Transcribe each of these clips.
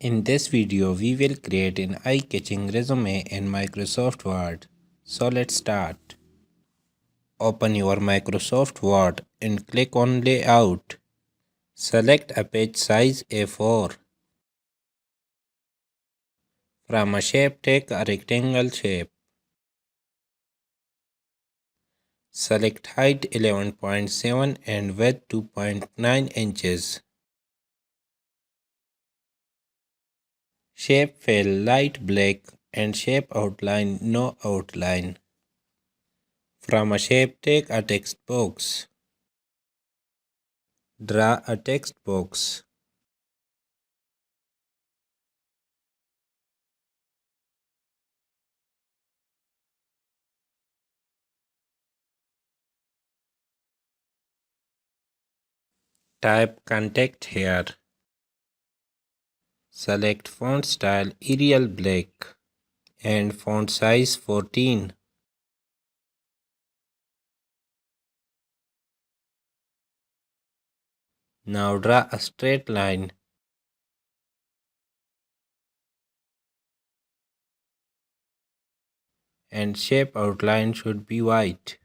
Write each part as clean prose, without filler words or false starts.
In this video, we will create an eye-catching resume in Microsoft Word. So let's start. Open your Microsoft Word and click on Layout. Select a page size A4. From a shape, take a rectangle shape. Select height 11.7 and width 2.9 inches. Shape fill light black and shape outline no outline. From a shape, take a text box. Draw a text box. Type contact here. Select font style Arial Black and font size 14. Now draw a straight line. And shape outline should be white.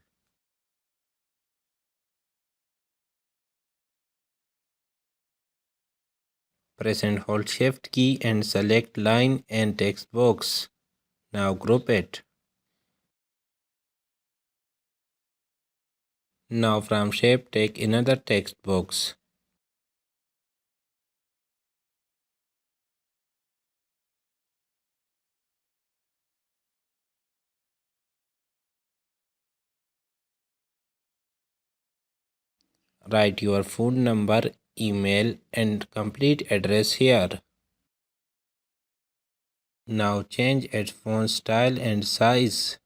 Press and hold Shift key and select line and text box. Now group it. Now from shape take another text box. Write your phone number, email and complete address here. Now change its font style and size.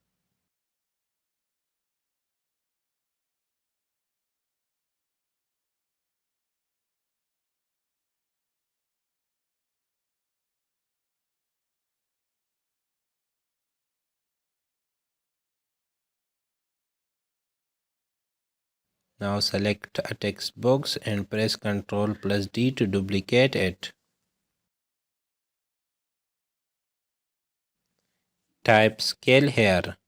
Now select a text box and press Ctrl plus D to duplicate it. Type scale here.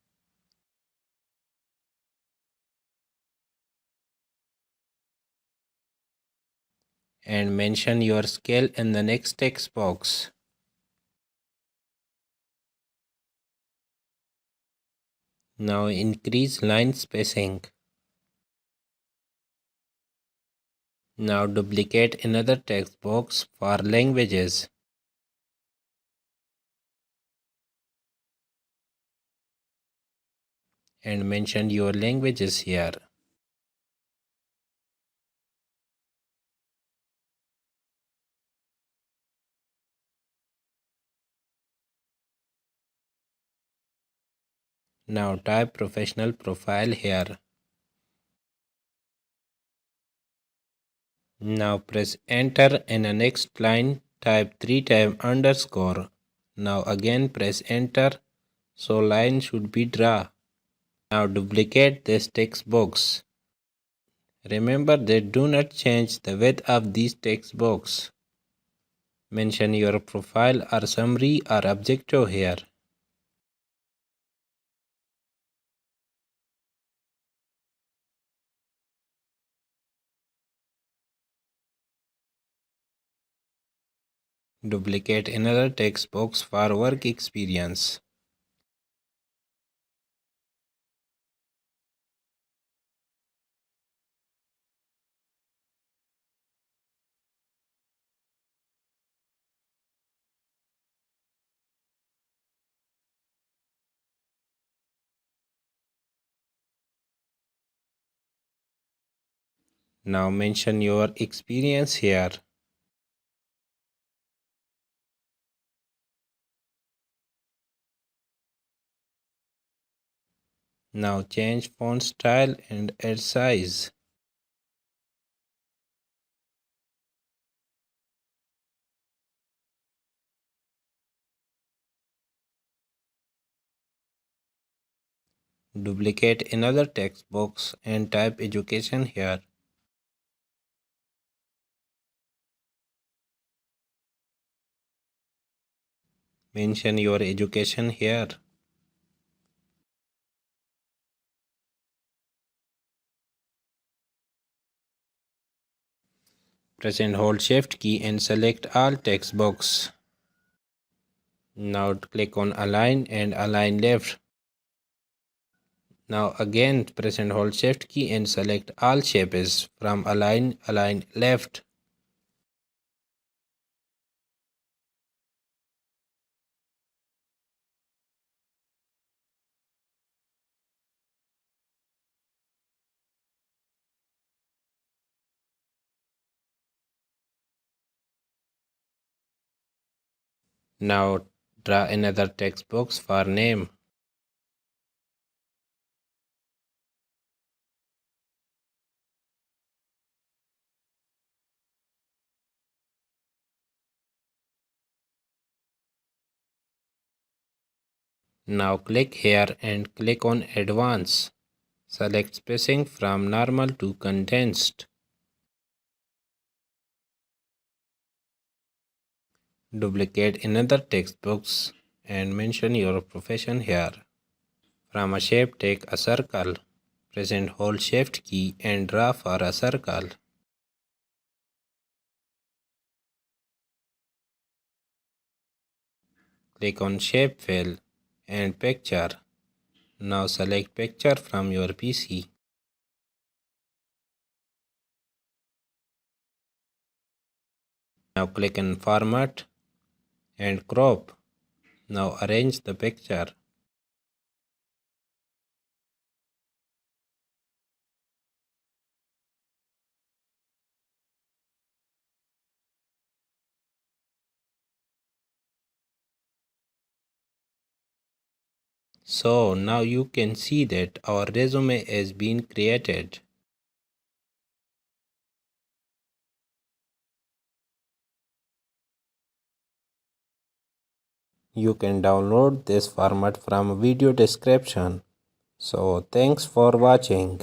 And mention your scale in the next text box. Now increase line spacing. Now duplicate another text box for languages. And mention your languages here. Now type professional profile here. Now press enter in the next line type 3 times underscore. Now again press enter so line should be drawn. Now duplicate this text box. Remember that do not change the width of this text box. Mention your profile or summary or objective here. Duplicate another text box for work experience. Now mention your experience here. Now change font style and add size. Duplicate another text box and type education here. Mention your education here. Press and hold Shift key and select all text box. Now click on Align and align left. Now again press and hold Shift key and select all shapes from Align left. Now draw another text box for name. Now click here and click on Advanced. Select spacing from normal to condensed. Duplicate another text box and mention your profession here. From a shape, take a circle. Press and hold Shift key and draw for a circle. Click on Shape Fill and Picture. Now select Picture from your PC. Now click on Format and Crop. Now arrange the picture. So now you can see that our resume has been created. You can download this format from video description. So thanks for watching.